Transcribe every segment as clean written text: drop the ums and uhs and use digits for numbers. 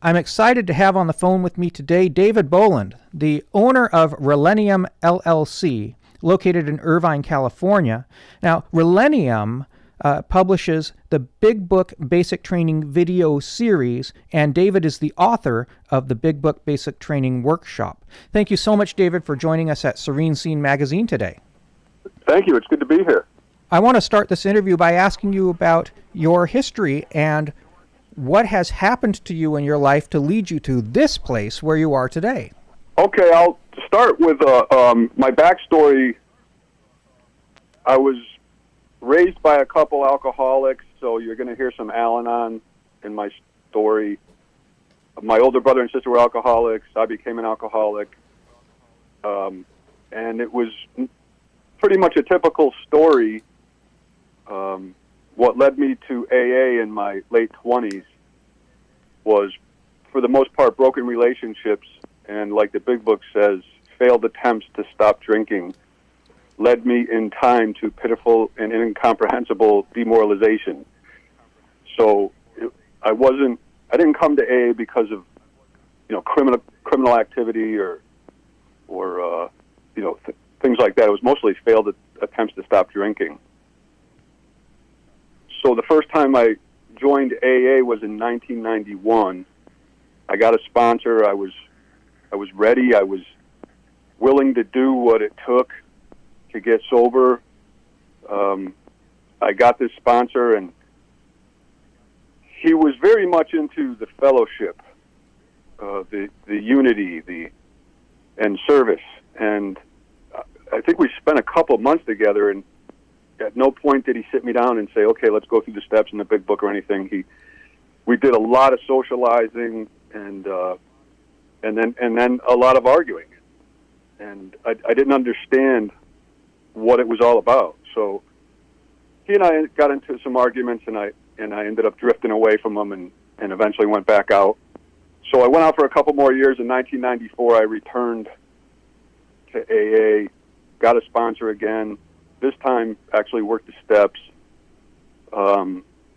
I'm excited to have on the phone with me today David Bowland, the owner of Rellennium LLC, located in Irvine, California. Now, Rellennium publishes the Big Book Basic Training video series, and David is the author of the Big Book Basic Training Workshop. Thank you so much, David, for joining us at Serene Scene Magazine today. Thank you. It's good to be here. I want to start this interview by asking you about your history and what has happened to you in your life to lead you to this place where you are today. Okay, I'll start with my backstory. I was raised by a couple alcoholics, so you're going to hear some Al-Anon in my story. My older brother and sister were alcoholics. I became an alcoholic. And it was pretty much a typical story. What led me to AA in my late 20s was, for the most part, broken relationships, and like the Big Book says, failed attempts to stop drinking led me in time to pitiful and incomprehensible demoralization. So I didn't come to AA because of, criminal activity or things like that. It was mostly failed attempts to stop drinking. So the first time I joined AA was in 1991. I got a sponsor. I was ready. I was willing to do what it took to get sober. I got this sponsor, and he was very much into the fellowship, the unity, and service. And I think we spent a couple months together, and at no point did he sit me down and say, "Okay, let's go through the steps in the Big Book" or anything. We did a lot of socializing and then a lot of arguing, and I didn't understand what it was all about. So he and I got into some arguments, and I ended up drifting away from him, and eventually went back out. So I went out for a couple more years. In 1994, I returned to AA, got a sponsor again. This time, actually worked the steps.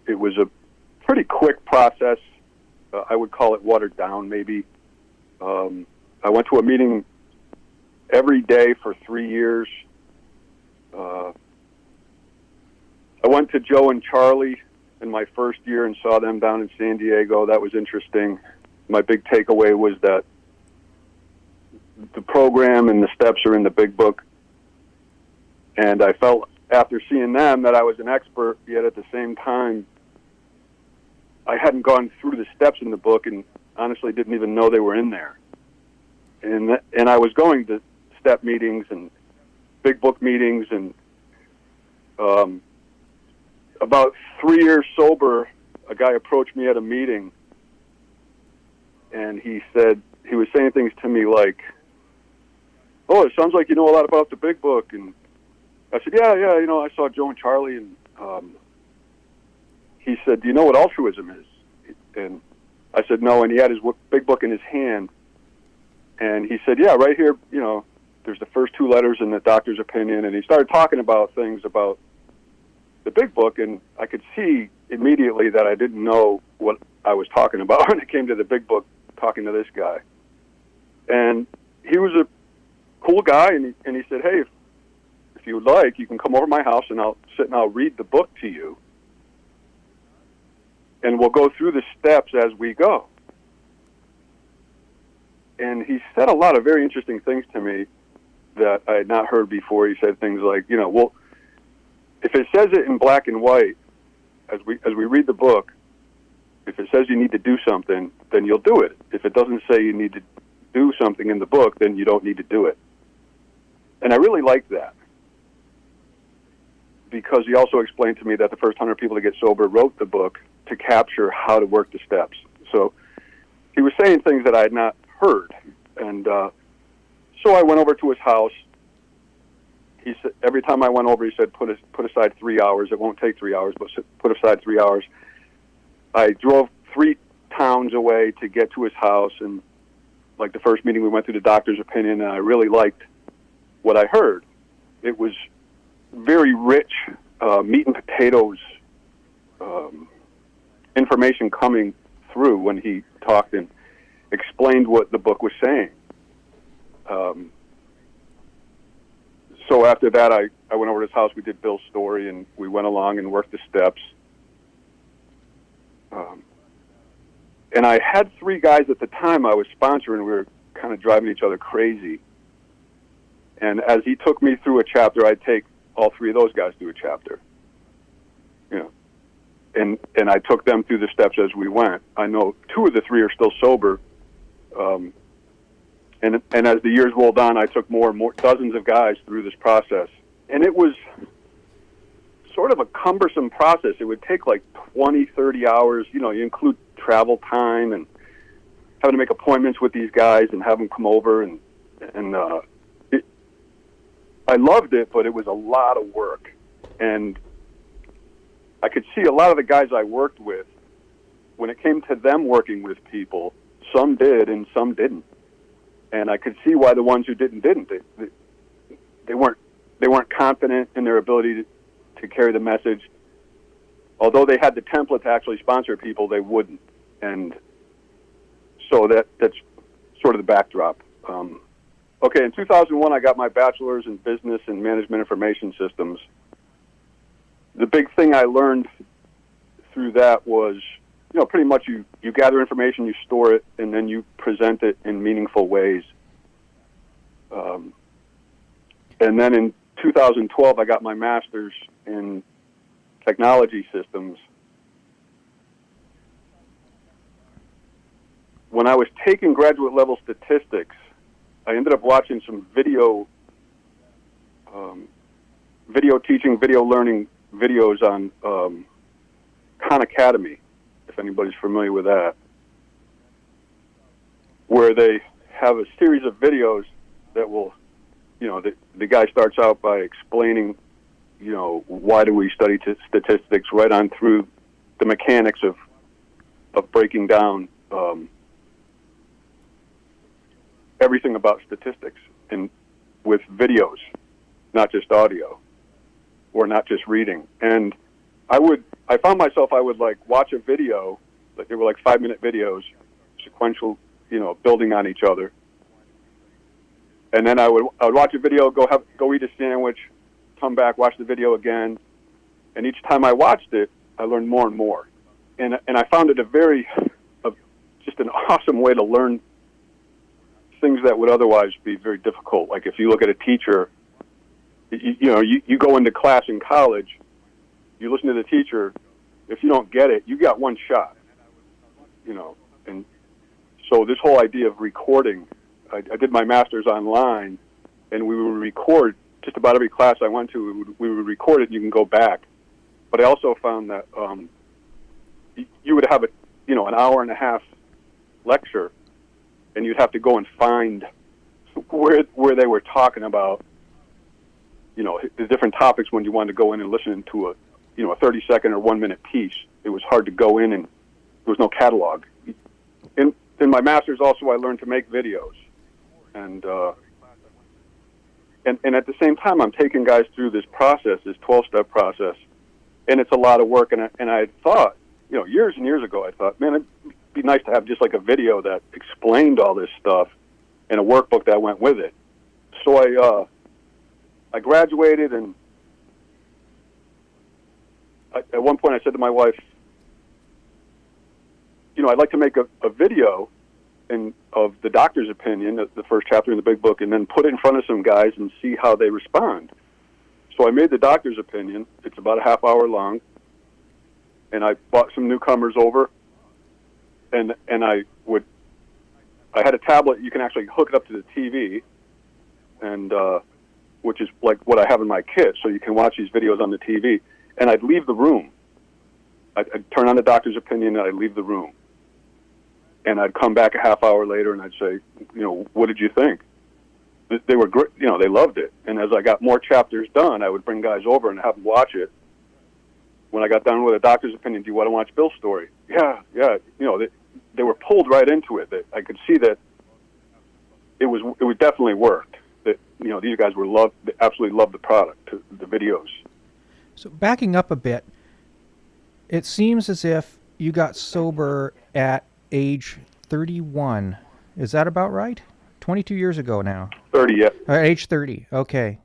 It was a pretty quick process. I would call it watered down, maybe. I went to a meeting every day for 3 years. I went to Joe and Charlie in my first year and saw them down in San Diego. That was interesting. My big takeaway was that the program and the steps are in the Big Book. And I felt after seeing them that I was an expert, yet at the same time, I hadn't gone through the steps in the book and honestly didn't even know they were in there. And I was going to step meetings and Big Book meetings, and about 3 years sober, a guy approached me at a meeting, and he was saying things to me like, "Oh, it sounds like you know a lot about the Big Book." And I said, yeah, I saw Joe and Charlie, and he said, "Do you know what altruism is?" And I said, "No," and he had his Big Book in his hand, and he said, "Yeah, right here, there's the first two letters in the doctor's opinion," and he started talking about things about the Big Book, and I could see immediately that I didn't know what I was talking about when it came to the Big Book, talking to this guy. And he was a cool guy, and he said, "Hey, if you would like, you can come over to my house and I'll sit and I'll read the book to you. And we'll go through the steps as we go." And he said a lot of very interesting things to me that I had not heard before. He said things like, well, if it says it in black and white, as we read the book, if it says you need to do something, then you'll do it. If it doesn't say you need to do something in the book, then you don't need to do it. And I really liked that, because he also explained to me that the first 100 people to get sober wrote the book to capture how to work the steps. So he was saying things that I had not heard. And so I went over to his house. He said, every time I went over, he said, put aside 3 hours. It won't take 3 hours, but put aside 3 hours. I drove 3 towns away to get to his house. And like the first meeting, we went through the doctor's opinion, and I really liked what I heard. It was very rich, meat and potatoes information coming through when he talked. And explained what the book was saying. So after that, I went over to his house. We did Bill's story, and we went along and worked the steps. And I had 3 guys at the time I was sponsoring. We were kind of driving each other crazy. And as he took me through a chapter, I'd take all 3 of those guys through a chapter. You know, and I took them through the steps as we went. I know 2 of the 3 are still sober. And as the years rolled on, I took more and more, dozens of guys through this process. And it was sort of a cumbersome process. It would take like 20, 30 hours. You know, you include travel time and having to make appointments with these guys and have them come over. And I loved it, but it was a lot of work. And I could see a lot of the guys I worked with, when it came to them working with people, some did and some didn't. And I could see why the ones who didn't. They weren't confident in their ability to carry the message. Although they had the template to actually sponsor people, they wouldn't. And so that's sort of the backdrop. Okay, in 2001, I got my bachelor's in business and management information systems. The big thing I learned through that was, you know, pretty much you gather information, you store it, and then you present it in meaningful ways. And then in 2012, I got my master's in technology systems. When I was taking graduate level statistics, I ended up watching some video teaching, video learning videos on Khan Academy, if anybody's familiar with that, where they have a series of videos that will, you know, the guy starts out by explaining, you know, why do we study statistics, right on through the mechanics of breaking down everything about statistics, and with videos, not just audio, or not just reading. And I found myself, I would like watch a video, like they were like 5-minute videos, sequential, you know, building on each other. And then I would watch a video, go eat a sandwich, come back, watch the video again. And each time I watched it, I learned more and more. And I found it just an awesome way to learn things that would otherwise be very difficult. Like if you look at a teacher, you go into class in college, you listen to the teacher, if you don't get it, you got one shot, you know. And so this whole idea of recording, I did my master's online, and we would record just about every class I went to. We would record it, and you can go back. But I also found that you would have an hour and a half lecture, and you'd have to go and find where they were talking about, you know, the different topics when you wanted to go in and listen to a 30-second or 1-minute piece. It was hard to go in, and there was no catalog. In my master's also, I learned to make videos, and at the same time, I'm taking guys through this process, this 12-step process, and it's a lot of work. And I thought, you know, years and years ago, I thought, man, it'd be nice to have just like a video that explained all this stuff and a workbook that went with it. So I graduated, and at one point I said to my wife, you know, I'd like to make a video of the doctor's opinion, the first chapter in the big book, and then put it in front of some guys and see how they respond. So I made the doctor's opinion. It's about a half hour long, and I brought some newcomers over, and I had a tablet. You can actually hook it up to the TV, and which is like what I have in my kit, so you can watch these videos on the TV. And I'd leave the room. I'd turn on the doctor's opinion, and I'd leave the room. And I'd come back a half hour later, and I'd say, you know, what did you think? They were great. You know, they loved it. And as I got more chapters done, I would bring guys over and have them watch it. When I got done with a doctor's opinion, do you want to watch Bill's story? Yeah. You know, they were pulled right into it. I could see that it was definitely worked. That, you know, these guys they absolutely loved the product, the videos. So backing up a bit, it seems as if you got sober at age 31. Is that about right? 22 years ago now. 30, yeah. At age 30. Okay.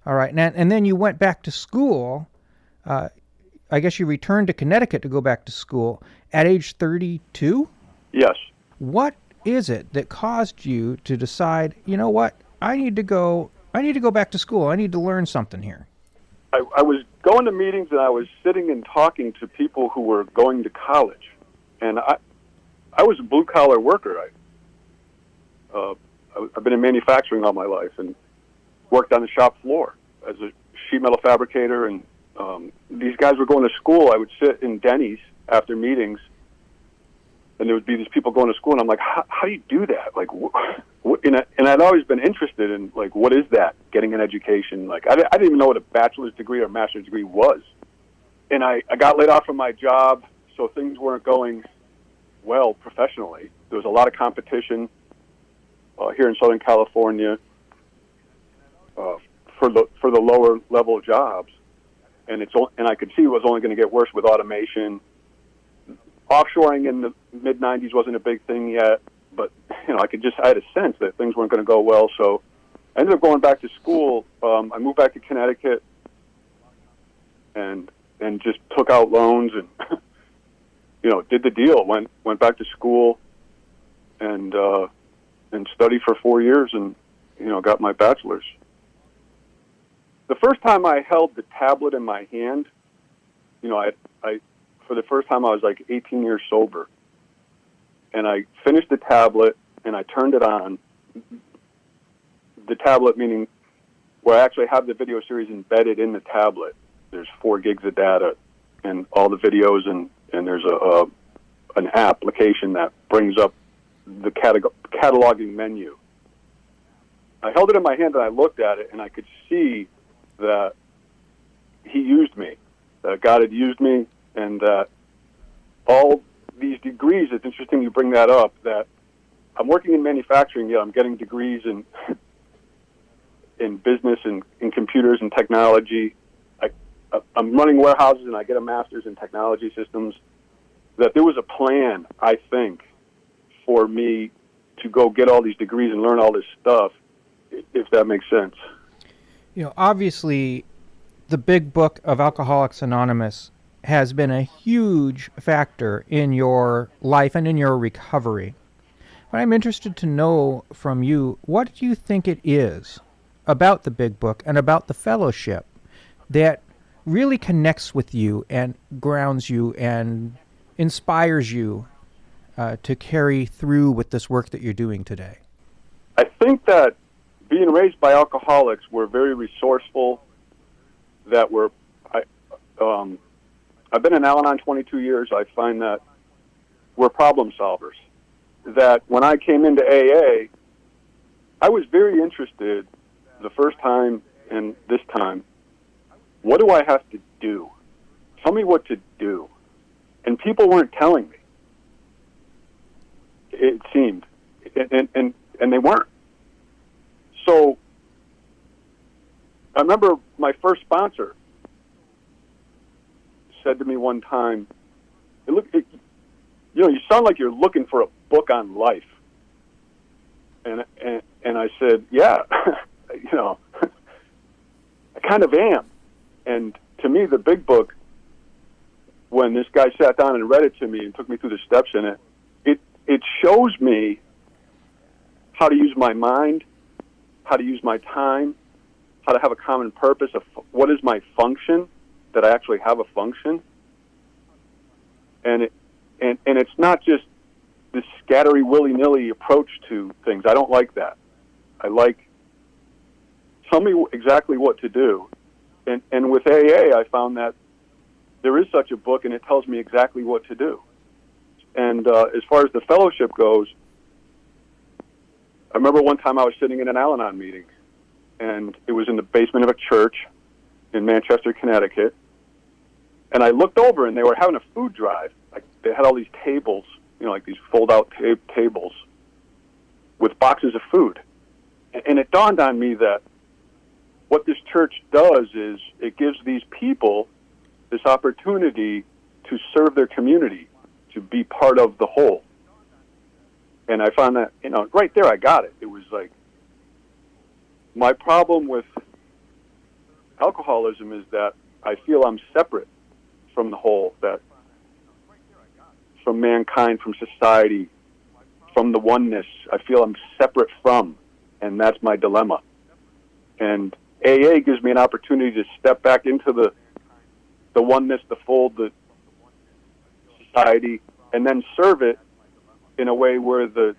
All right. And then you went back to school. I guess you returned to Connecticut to go back to school at age 32? Yes. What is it that caused you to decide, you know what, I need to go back to school. I need to learn something here. I was going to meetings and I was sitting and talking to people who were going to college. And I was a blue-collar worker. I've been in manufacturing all my life and worked on the shop floor as a sheet metal fabricator. And these guys were going to school. I would sit in Denny's after meetings, and there would be these people going to school, and I'm like, how do you do that? Like, and I'd always been interested in, like, what is that, getting an education? Like, I didn't even know what a bachelor's degree or master's degree was. And I got laid off from my job, so things weren't going well professionally. There was a lot of competition here in Southern California for the lower level jobs, and I could see it was only going to get worse with automation. Offshoring in the mid '90s wasn't a big thing yet, but I had a sense that things weren't going to go well. So I ended up going back to school. I moved back to Connecticut, and just took out loans and did the deal. Went back to school and studied for 4 years, and got my bachelor's. The first time I held the tablet in my hand, for the first time I was like 18 years sober, and I finished the tablet and I turned it on. The tablet meaning where I actually have the video series embedded in the tablet. There's 4 gigs of data and all the videos, and there's an application that brings up the cataloging menu. I held it in my hand and I looked at it, and I could see that he used me, that God had used me, and that all these degrees, it's interesting you bring that up, that I'm working in manufacturing, yet I'm getting degrees in business and in computers and technology. I'm running warehouses and I get a master's in technology systems. That there was a plan, I think, for me to go get all these degrees and learn all this stuff, if that makes sense. Obviously, the big book of Alcoholics Anonymous has been a huge factor in your life and in your recovery. But I'm interested to know from you, what do you think it is about the big book and about the fellowship that really connects with you and grounds you and inspires you to carry through with this work that you're doing today? I think that being raised by alcoholics, we're very resourceful, that I've been in Al-Anon 22 years. I find that we're problem solvers. That when I came into AA, I was very interested the first time and this time, what do I have to do? Tell me what to do. And people weren't telling me. It seemed. And they weren't. So I remember my first sponsor said to me one time, you sound like you're looking for a book on life. And I said, yeah, I kind of am. And to me, the big book, when this guy sat down and read it to me and took me through the steps in it, it shows me how to use my mind, how to use my time, how to have a common purpose of what is my function, that I actually have a function. And it's not just this scattery willy-nilly approach to things. I don't like that. I like, tell me exactly what to do. And with AA, I found that there is such a book, and it tells me exactly what to do. And as far as the fellowship goes, I remember one time I was sitting in an Al-Anon meeting, and it was in the basement of a church in Manchester, Connecticut. And I looked over, and they were having a food drive. Like, they had all these tables, like these fold-out tables with boxes of food. And it dawned on me that what this church does is it gives these people this opportunity to serve their community, to be part of the whole. And I found that, right there I got it. It was like, my problem with alcoholism is that I feel I'm separate from the whole, that from mankind, from society, from the oneness. I feel I'm separate from, and that's my dilemma. And AA gives me an opportunity to step back into the oneness, the fold, the society, and then serve it in a way where the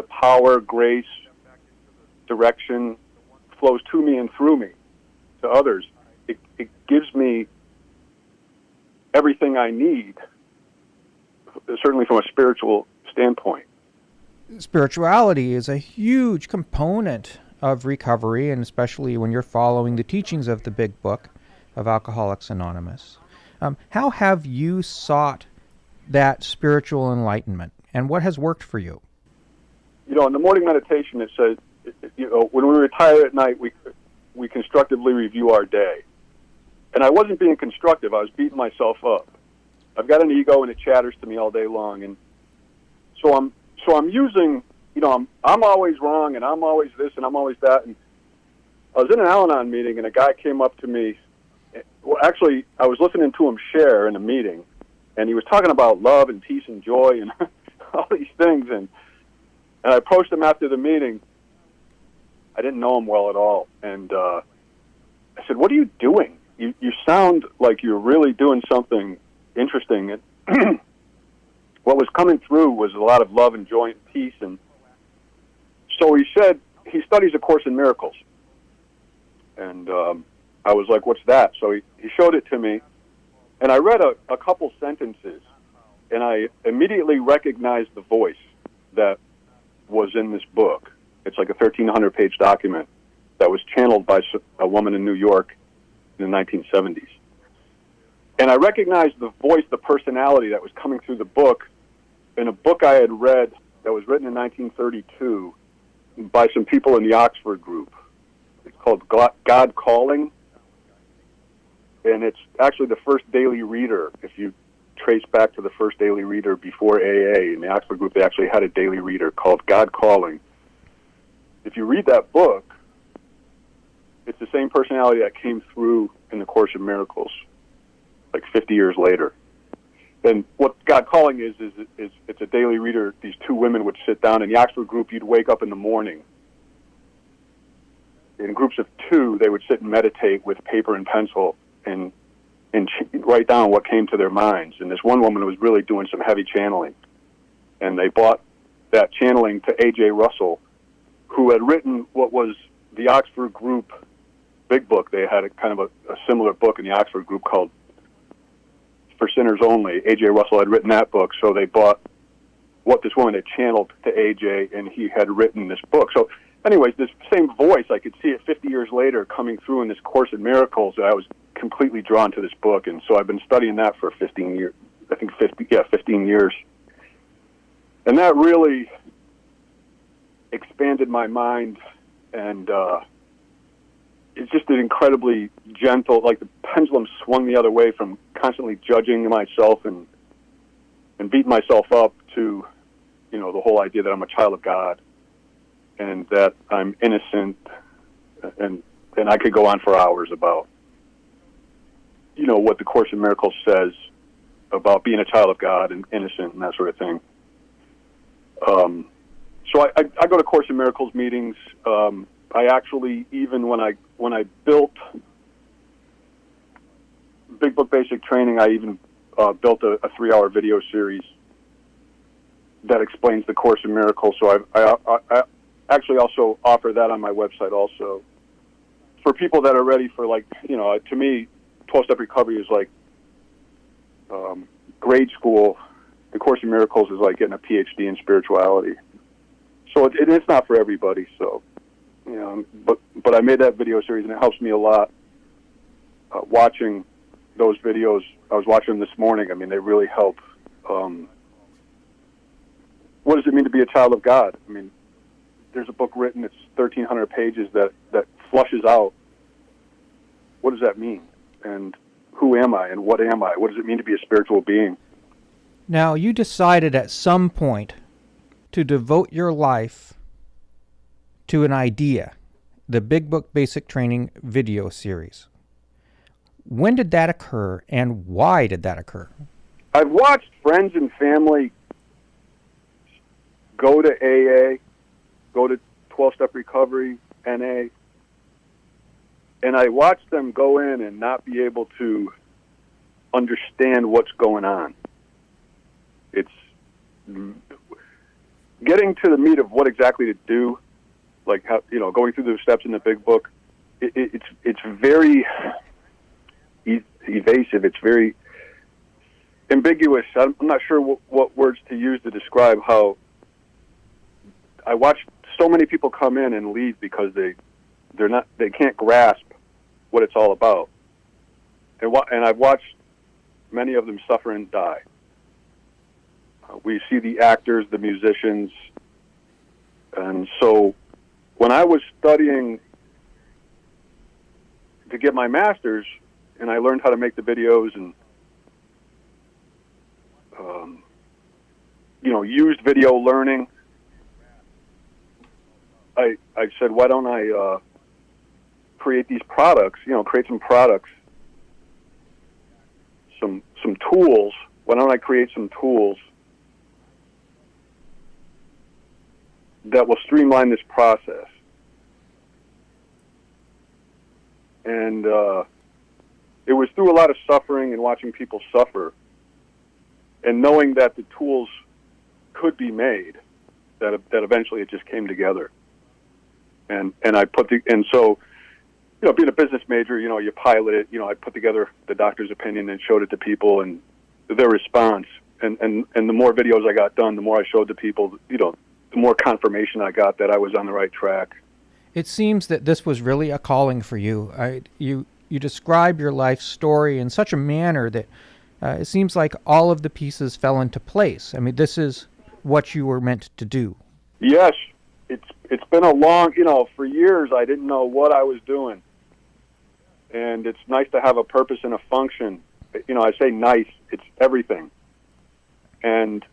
power, grace, direction flows to me and through me to others. It gives me everything I need, certainly from a spiritual standpoint. Spirituality is a huge component of recovery, and especially when you're following the teachings of the big book of Alcoholics Anonymous. How have you sought that spiritual enlightenment, and what has worked for you? In the morning meditation, it says, when we retire at night, we constructively review our day. And I wasn't being constructive. I was beating myself up. I've got an ego, and it chatters to me all day long. And so I'm using, I'm always wrong, and I'm always this, and I'm always that. And I was in an Al-Anon meeting, and a guy came up to me. Well, actually, I was listening to him share in a meeting, and he was talking about love and peace and joy and all these things. And I approached him after the meeting. I didn't know him well at all. And I said, "What are you doing? You sound like you're really doing something interesting." And what was coming through was a lot of love and joy and peace. And so he said he studies A Course in Miracles. And I was like, "What's that?" So he showed it to me. And I read a couple sentences. And I immediately recognized the voice that was in this book. It's like a 1,300-page document that was channeled by a woman in New York in the 1970s. And I recognized the voice, the personality that was coming through the book in a book I had read that was written in 1932 by some people in the Oxford group. It's called God Calling. And it's actually the first daily reader. If you trace back to the first daily reader before AA, in the Oxford group, they actually had a daily reader called God Calling. If you read that book, it's the same personality that came through in the Course in Miracles, like 50 years later. And what God Calling is it's a daily reader. These two women would sit down in the Oxford group. You'd wake up in the morning. In groups of two, they would sit and meditate with paper and pencil and write down what came to their minds. And this one woman was really doing some heavy channeling. And they brought that channeling to A.J. Russell, who had written what was the Oxford group big book. They had a kind of a similar book in the Oxford group called For Sinners Only. A.J. Russell had written that book, so they bought what this woman had channeled to A.J., and he had written this book. So anyways, this same voice, I could see it 50 years later coming through in this Course in Miracles, and I was completely drawn to this book. And so I've been studying that for 15 years. 15 years. And that really expanded my mind, and it's just an incredibly gentle, like the pendulum swung the other way from constantly judging myself and beating myself up to, the whole idea that I'm a child of God and that I'm innocent, and I could go on for hours about, what the Course in Miracles says about being a child of God and innocent and that sort of thing. So I go to Course in Miracles meetings. I actually, even when I built Big Book Basic Training, I even built a 3-hour video series that explains the Course in Miracles. So I actually also offer that on my website also for people that are ready for, to me, 12-step recovery is like grade school. The Course in Miracles is like getting a PhD in spirituality. So it's not for everybody. So, but I made that video series, and it helps me a lot. Watching those videos, I was watching them this morning. I mean, they really help. What does it mean to be a child of God? I mean, there's a book written, it's 1,300 pages that flushes out what does that mean, and who am I, and what am I? What does it mean to be a spiritual being? Now, you decided at some point to devote your life to an idea, the Big Book Basic Training video series. When did that occur, and why did that occur? I've watched friends and family go to AA, go to 12-step recovery, NA, and I watched them go in and not be able to understand what's going on. It's getting to the meat of what exactly to do, like how, going through the steps in the Big Book. It's very evasive. It's very ambiguous. I'm not sure what words to use to describe how I watched so many people come in and leave because they can't grasp what it's all about, and I've watched many of them suffer and die. We see the actors, the musicians, and so when I was studying to get my master's, and I learned how to make the videos and used video learning, I said, why don't I create these products, create some products, some tools. Why don't I create some tools that will streamline this process? And it was through a lot of suffering and watching people suffer and knowing that the tools could be made that eventually it just came together. And so being a business major, you pilot it. I put together the doctor's opinion and showed it to people and their response. And the more videos I got done, the more I showed to people, the more confirmation I got that I was on the right track. It seems that this was really a calling for you. You describe your life story in such a manner that it seems like all of the pieces fell into place. I mean, this is what you were meant to do. Yes. It's been a long, for years I didn't know what I was doing. And it's nice to have a purpose and a function. I say nice, it's everything. And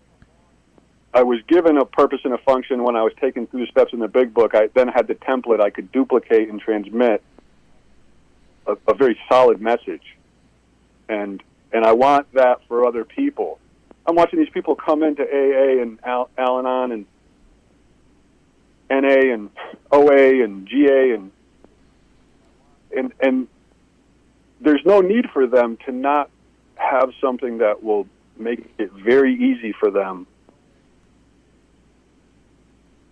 I was given a purpose and a function when I was taken through the steps in the Big Book. I then had the template I could duplicate and transmit a very solid message. And I want that for other people. I'm watching these people come into AA and Al-Anon and NA and OA and GA and there's no need for them to not have something that will make it very easy for them.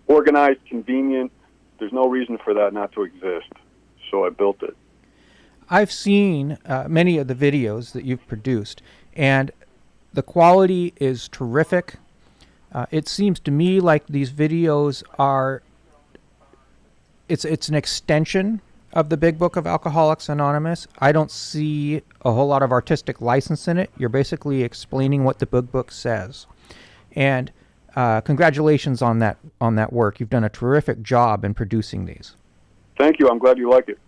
Organized, convenient. There's no reason for that not to exist. So I built it. I've seen many of the videos that you've produced, and the quality is terrific. It seems to me like these videos are, it's an extension of the Big Book of Alcoholics Anonymous. I don't see a whole lot of artistic license in it. You're basically explaining what the Big Book says. And congratulations on that work. You've done a terrific job in producing these. Thank you. I'm glad you like it.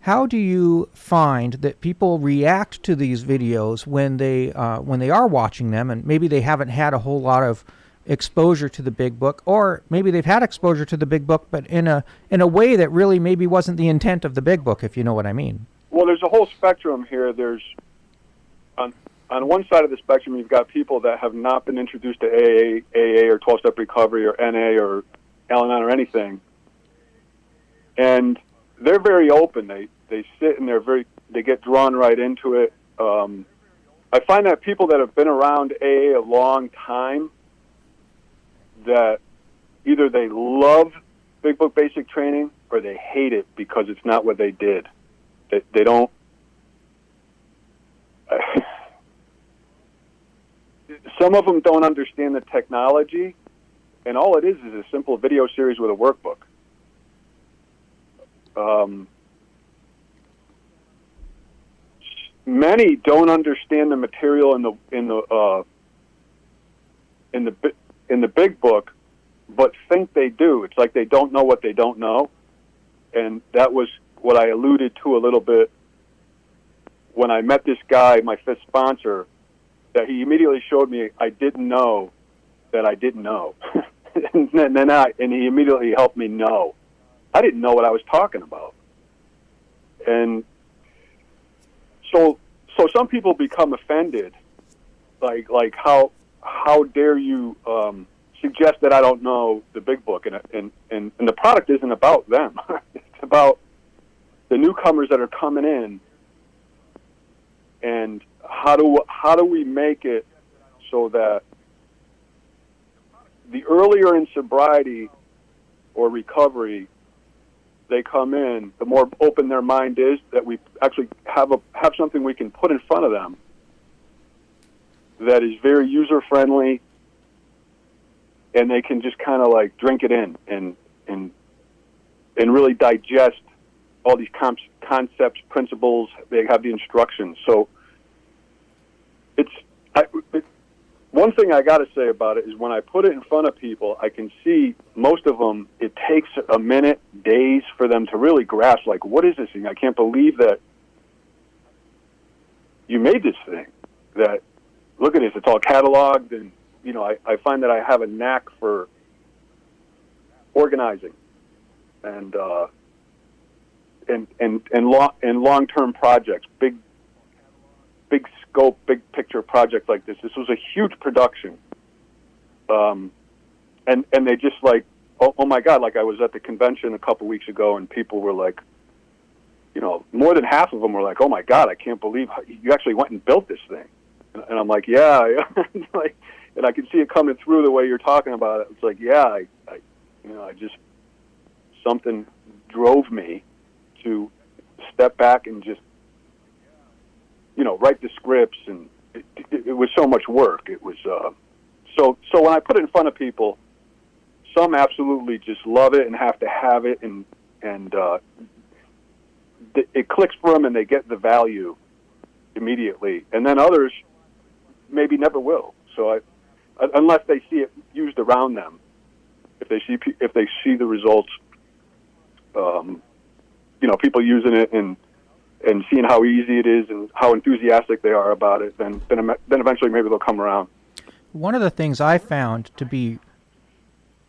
How do you find that people react to these videos when they are watching them, and maybe they haven't had a whole lot of exposure to the Big Book, or maybe they've had exposure to the Big Book, but in a way that really maybe wasn't the intent of the Big Book, if you know what I mean? Well, there's a whole spectrum here. There's on one side of the spectrum, you've got people that have not been introduced to AA or 12-step recovery or NA or Al-Anon or anything, and they're very open. They sit and they get drawn right into it. I find that people that have been around AA a long time, that either they love Big Book Basic Training or they hate it because it's not what they did. They don't. Some of them don't understand the technology, and all it is a simple video series with a workbook. Many don't understand the material in the Big Book, but think they do. It's like they don't know what they don't know, and that was what I alluded to a little bit when I met this guy, my fifth sponsor, that he immediately showed me I didn't know that I didn't know. and he immediately helped me know. I didn't know what I was talking about. And so some people become offended, like how dare you suggest that I don't know the big book, and the product isn't about them. It's about the newcomers that are coming in, and how do we make it so that the earlier in sobriety or recovery they come in, the more open their mind is, that we actually have something we can put in front of them that is very user friendly, and they can just kind of like drink it in and really digest all these concepts, principles. They have the instructions. So one thing I got to say about it is when I put it in front of people, I can see most of them, it takes a minute, days for them to really grasp, like, what is this thing? I can't believe that you made this thing. That, look at this, it's all cataloged, and, you know, I find that I have a knack for organizing and long-term projects, big scope, big picture project like this. This was a huge production. And they just like, oh my God, like I was at the convention a couple weeks ago and people were like, you know, more than half of them were like, oh my God, I can't believe you actually went and built this thing. And I'm like, yeah. Like, and I can see it coming through the way you're talking about it. It's like, yeah, something drove me to step back and just, you know, write the scripts, and it was so much work. It was so when I put it in front of people, some absolutely just love it and have to have it, and it clicks for them and they get the value immediately, and then others maybe never will. So unless they see it used around them, if they see the results, you know, people using it and seeing how easy it is and how enthusiastic they are about it, then eventually maybe they'll come around. One of the things I found to be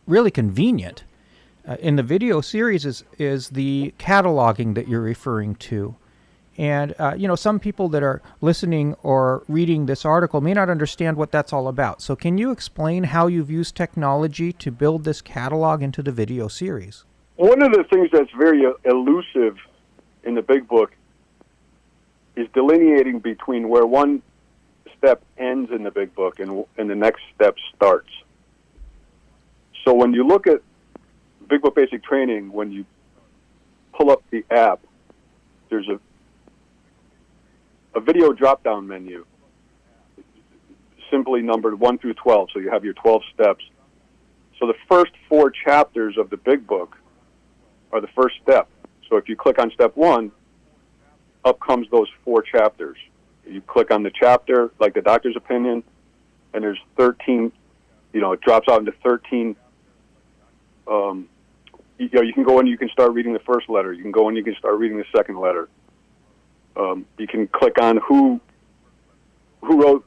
really convenient in the video series is the cataloging that you're referring to. And, you know, some people that are listening or reading this article may not understand what that's all about. So can you explain how you've used technology to build this catalog into the video series? One of the things that's very elusive in the big book is delineating between where one step ends in the big book and the next step starts. So when you look at Big Book Basic Training, when you pull up the app, there's a video drop-down menu, simply numbered 1 through 12, so you have your 12 steps. So the first 4 chapters of the big book are the first step. So if you click on step 1, up comes those 4 chapters. You click on the chapter, like the doctor's opinion, and there's 13, you know, it drops out into 13. You know, you can go in, you can start reading the first letter. You can go in, you can start reading the second letter. You can click on who wrote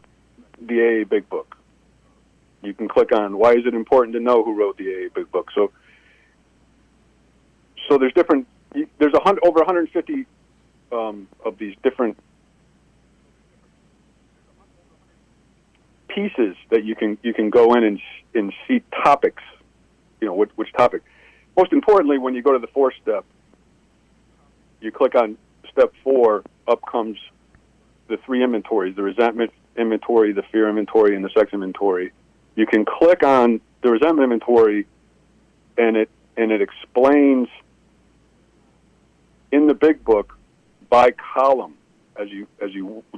the AA Big Book. You can click on why is it important to know who wrote the AA Big Book. So there's over 150 of these different pieces that you can go in and see topics. You know, which topic. Most importantly, when you go to the 4th step, you click on step 4. Up comes the 3 inventories: the resentment inventory, the fear inventory, and the sex inventory. You can click on the resentment inventory, and it explains in the big book by column as you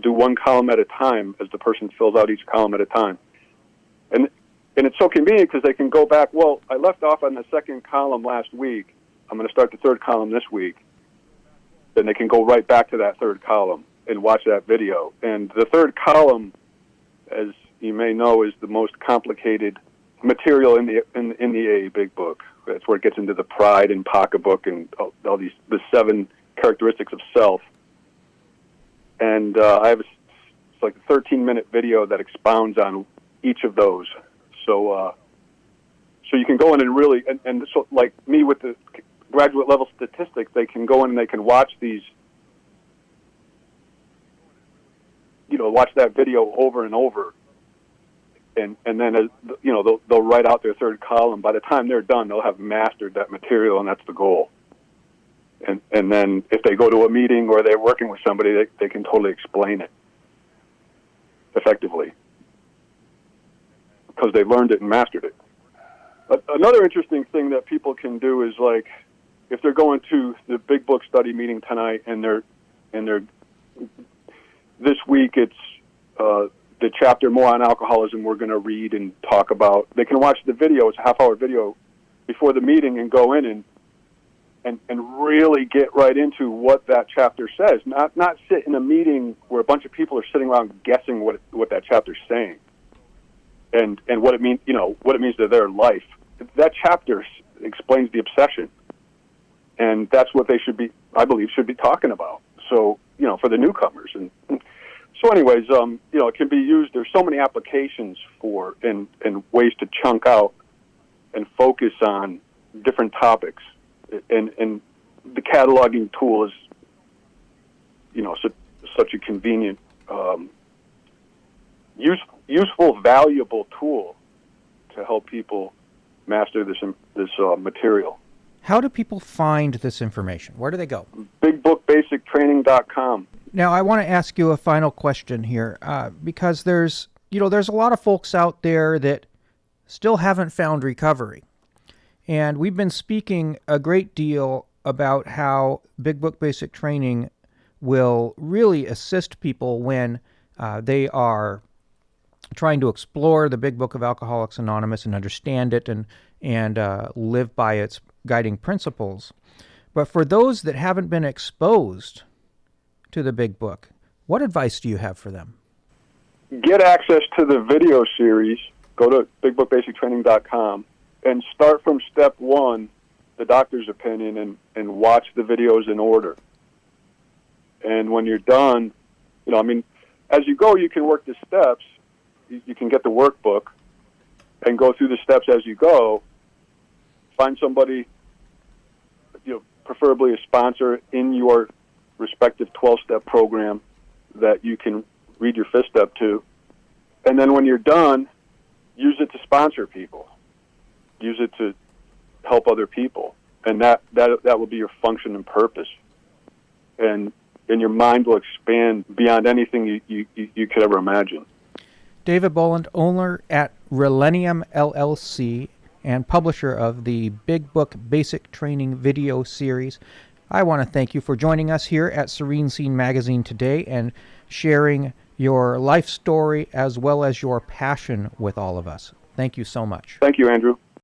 do one column at a time, as the person fills out each column at a time. And it's so convenient because they can go back, well, I left off on the 2nd column last week. I'm going to start the 3rd column this week. Then they can go right back to that 3rd column and watch that video. And the 3rd column, as you may know, is the most complicated material in the AA Big Book. That's where it gets into the pride and pocketbook and all the 7 characteristics of self. And I have it's like a 13-minute video that expounds on each of those. So you can go in and really, and so like me with the graduate level statistics, they can go in and they can watch these, watch that video over and over. And then, they'll write out their third column. By the time they're done, they'll have mastered that material, and that's the goal. And then if they go to a meeting or they're working with somebody, they can totally explain it effectively because they learned it and mastered it. Another interesting thing that people can do is, like, if they're going to the big book study meeting tonight and they're this week it's the chapter more on alcoholism we're going to read and talk about. They can watch the video. It's a half-hour video before the meeting and go in and really get right into what that chapter says. Not sit in a meeting where a bunch of people are sitting around guessing what that chapter's saying and what it means, what it means to their life. That chapter explains the obsession, and that's what they I believe, should be talking about. So, for the newcomers. And so anyways, it can be used. There's so many applications for and ways to chunk out and focus on different topics. And the cataloging tool is, such a convenient, useful, valuable tool to help people master this material. How do people find this information? Where do they go? BigBookBasicTraining.com. Now, I want to ask you a final question here, because there's a lot of folks out there that still haven't found recovery. And we've been speaking a great deal about how Big Book Basic Training will really assist people when they are trying to explore the Big Book of Alcoholics Anonymous and understand it and live by its guiding principles. But for those that haven't been exposed to the Big Book, what advice do you have for them? Get access to the video series. Go to BigBookBasicTraining.com and start from step 1, the doctor's opinion, and watch the videos in order. And when you're done, as you go, you can work the steps. You can get the workbook and go through the steps as you go. Find somebody, preferably a sponsor in your respective 12-step program that you can read your 5th step to. And then when you're done, use it to sponsor people. Use it to help other people. And that will be your function and purpose. And your mind will expand beyond anything you could ever imagine. David Bowland, owner at Rellennium LLC and publisher of the Big Book Basic Training video series. I want to thank you for joining us here at Serene Scene Magazine today and sharing your life story as well as your passion with all of us. Thank you so much. Thank you, Andrew.